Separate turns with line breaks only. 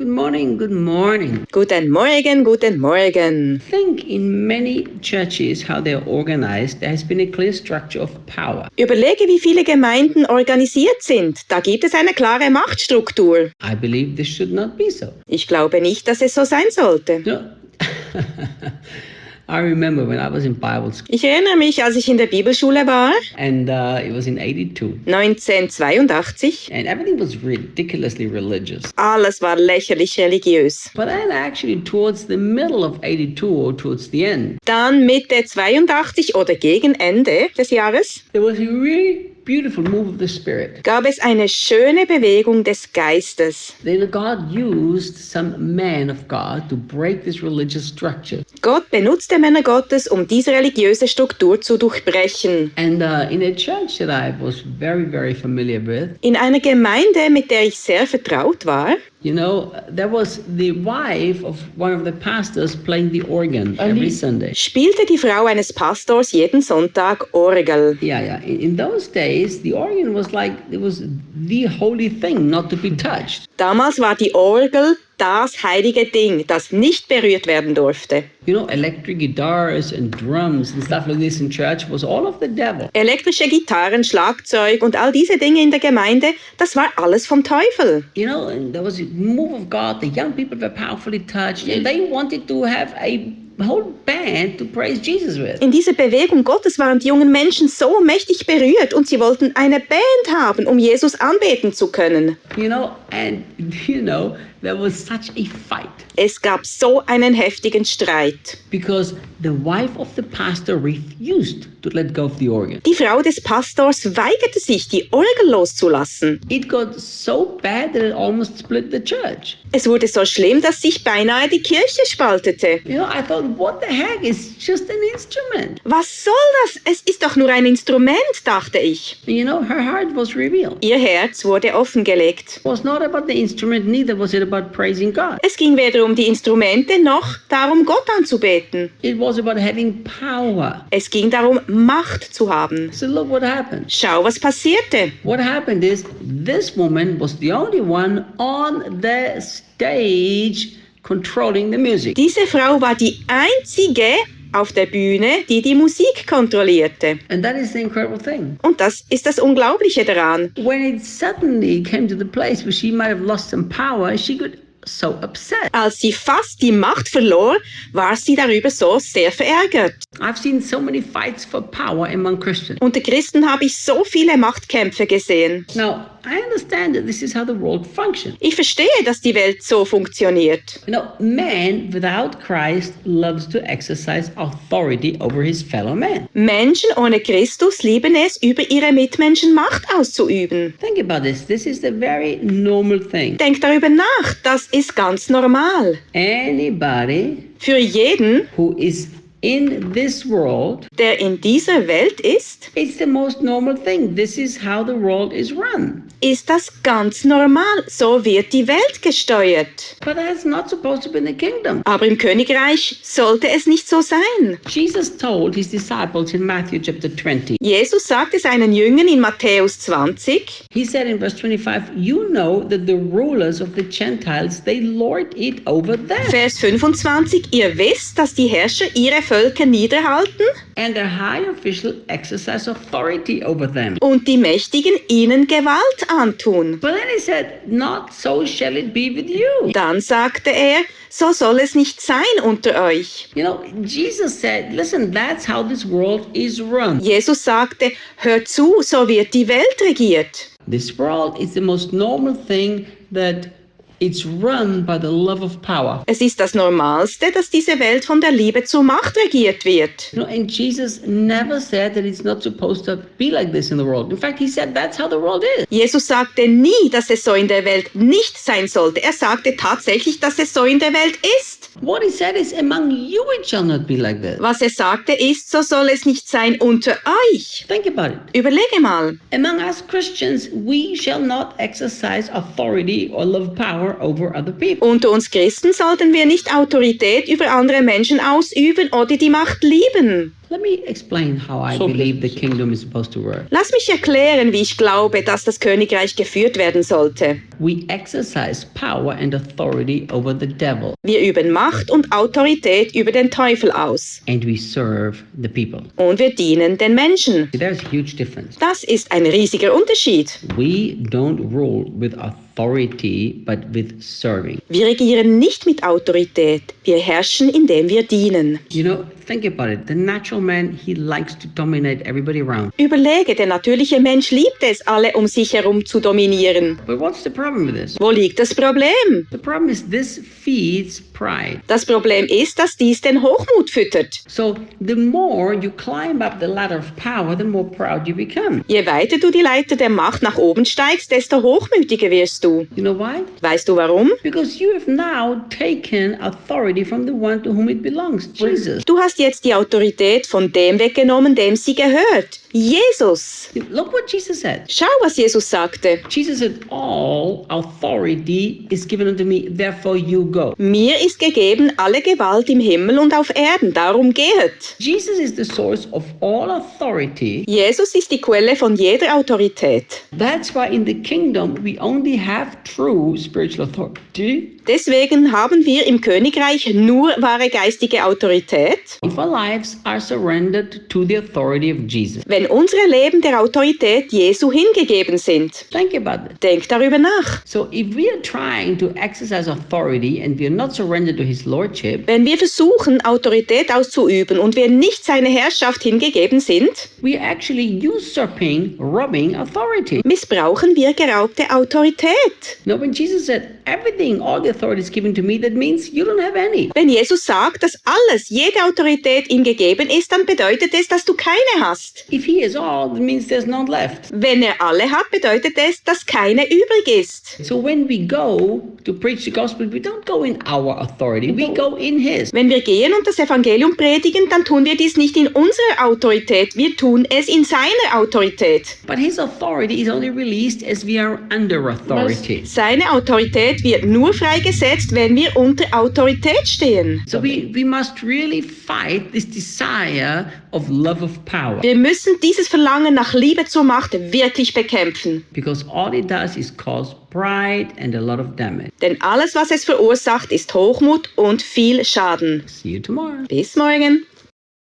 Good morning, good morning.
Guten Morgen, guten Morgen.
Think in many churches how they're organized, there has been a clear structure of power.
Überlege, wie viele Gemeinden organisiert sind. Da gibt es eine klare Machtstruktur.
I believe this should not be so.
Ich glaube nicht, dass es so sein sollte.
No. I remember when I was in Bible school
Ich erinnere mich, als ich in der Bibelschule war,
and it was in 82
1982.
and everything was ridiculously religious.
Alles war lächerlich religiös.
But then actually towards the middle of 82 or towards the end,
Dann Mitte 82 oder gegen Ende des Jahres
there was a really beautiful move of the Spirit.
gab es eine schöne Bewegung des Geistes.
Then God used some men of God to break this religious structure.
Gott benutzte Männer Gottes, um diese religiöse Struktur zu durchbrechen.
And in a church that I was very, very familiar with,
In einer Gemeinde, mit der ich sehr vertraut war,
you know, there was the wife of one of the pastors playing the organ every Sunday.
spielte die Frau eines Pastors jeden Sonntag Orgel.
Yeah. In those days, the organ was like, it was the holy thing not to be touched.
Damals war die Orgel das heilige Ding, das nicht berührt werden durfte.
You know, electric guitars and drums and stuff like this in church was all of the devil.
Elektrische Gitarren, Schlagzeug und all diese Dinge in der Gemeinde, das war alles vom Teufel.
You know, and there was a move of God. The young people were powerfully touched, and they wanted to have a whole band to praise Jesus with.
In dieser Bewegung Gottes waren die jungen Menschen so mächtig berührt und sie wollten eine Band haben, um Jesus anbeten zu können.
You know, and you know, there was such a fight
Es gab so einen heftigen Streit.
because the wife of the pastor refused to let go of the organ.
Die Frau des Pastors weigerte sich, die Orgel loszulassen.
It got so bad that it almost split the church.
Es wurde so schlimm, dass sich beinahe die Kirche spaltete.
You know, I thought, what the heck? It's just an instrument.
Was soll das? Es ist doch nur ein Instrument, dachte ich.
And you know, her heart was revealed.
Ihr Herz wurde offengelegt.
It was not about the instrument, neither was it about praising God.
Es ging weder um die Instrumente noch darum, Gott anzubeten.
It was about having power.
Es ging darum, Macht zu haben.
So look what happened.
Schau, was passierte.
What happened is this woman was the only one on the stage controlling the music.
Diese Frau war die einzige auf der Bühne, die die Musik kontrollierte.
And that is the incredible thing.
Und das ist das Unglaubliche daran.
When it suddenly came to the place where she might have lost some power, she got so upset.
Als sie fast die Macht verlor, war sie darüber so sehr verärgert.
I've seen so many fights for power among Christians.
Unter Christen habe ich so viele Machtkämpfe gesehen.
Now, I understand that this is how the world functions.
Ich verstehe, dass die Welt so funktioniert.
You know, man without Christ loves to exercise authority over his fellow man.
Menschen ohne Christus lieben es, über ihre Mitmenschen Macht auszuüben.
Think about this. This is the very normal thing.
Denk darüber nach, das ist ganz normal.
Anybody
Für jeden,
who is in this world,
der in dieser Welt ist,
it's the most normal thing. This is how the world is run.
ist das ganz normal. So wird die Welt gesteuert.
But that's not supposed to be in the kingdom.
Aber im Königreich sollte es nicht so sein.
Jesus told his disciples in Matthew chapter 20,
Jesus sagte seinen Jüngern in Matthäus 20,
he said in verse 25, you know that the rulers of the Gentiles, they lord it over them.
Vers 25, ihr wisst, dass die Herrscher ihre Völker niederhalten
And their high official exercise authority over them.
und die Mächtigen ihnen Gewalt antun.
But then he said, not so shall it be with you.
Dann sagte er, so soll es nicht sein unter euch.
You know, Jesus said, listen, that's how this world is run.
Jesus sagte, hört zu, so wird die Welt regiert.
This world is the most normal thing that it's run by the love of power.
Es ist das Normalste, dass diese Welt von der Liebe zur Macht regiert wird.
You know, and Jesus never said that it's not supposed to be like this in the world. In fact, he said that's how the world is.
Jesus sagte nie, dass es so in der Welt nicht sein sollte. Er sagte tatsächlich, dass es so in der Welt ist.
What he said is, among you it shall not be like this.
Was er sagte ist, so soll es nicht sein unter euch.
Think about it.
Überlege mal.
Among us Christians, we shall not exercise authority or love power over other people.
Unter uns Christen sollten wir nicht Autorität über andere Menschen ausüben oder die Macht lieben.
Let me explain how I believe the kingdom is supposed to work.
Lass mich erklären, wie ich glaube, dass das Königreich geführt werden sollte.
We exercise power and authority over the devil.
Wir üben Macht und Autorität über den Teufel aus.
And we serve the people.
Und wir dienen den Menschen.
There's a huge difference.
Das ist ein riesiger Unterschied.
We don't rule with authority, but with serving.
Wir regieren nicht mit Autorität. Wir herrschen, indem wir dienen.
You know, think about it. The natural man, he likes to dominate everybody around.
Überlege, der natürliche Mensch liebt es, alle um sich herum zu dominieren.
But what's the problem with this?
Wo liegt das Problem?
The problem is this feeds pride.
Das Problem ist, dass dies den Hochmut füttert.
So the more you climb up the ladder of power, the more proud you become.
Je weiter du die Leiter der Macht nach oben steigst, desto hochmütiger wirst du.
You know why?
Weißt du warum?
Because you have now taken authority from the one to whom it belongs, Jesus.
Du hast jetzt die Autorität von dem weggenommen, dem sie gehört. Jesus.
Look what Jesus said.
Schau, was Jesus sagte.
Jesus said, all authority is given unto me, therefore you go.
Mir ist gegeben alle Gewalt im Himmel und auf Erden, darum gehet.
Jesus is the source of all authority.
Jesus ist die Quelle von jeder Autorität.
That's why in the kingdom we only have true spiritual authority.
Deswegen haben wir im Königreich nur wahre geistige Autorität,
If our lives are surrendered to the authority of Jesus.
wenn unsere Leben der Autorität Jesu hingegeben sind.
Think about it.
Denk darüber nach.
So if we are trying to exercise authority and we are not surrendered to his lordship,
Wenn wir versuchen, Autorität auszuüben und wir nicht seine Herrschaft hingegeben sind,
we are actually usurping, robbing authority.
missbrauchen wir geraubte Autorität.
No, when Jesus said, everything, all the authority is given to me, that means you don't have any.
Wenn Jesus sagt, dass alles, jede Autorität ihm gegeben ist, dann bedeutet es, dass du keine hast.
If he is all, that means there's none left.
Wenn er alle hat, bedeutet es, dass keine übrig ist.
So when we go to preach the gospel, we don't go in our authority, we go in his.
Wenn wir gehen und das Evangelium predigen, dann tun wir dies nicht in unserer Autorität, wir tun es in seiner Autorität.
But his authority is only released as we are under authority.
Seine Autorität wird nur freigesetzt, wenn wir unter Autorität stehen.
So we must really fight this desire of love of power.
Wir müssen dieses Verlangen nach Liebe zur Macht wirklich bekämpfen.
Because all it does is cause pride and a lot of damage.
Denn alles, was es verursacht, ist Hochmut und viel Schaden.
See you tomorrow.
Bis morgen.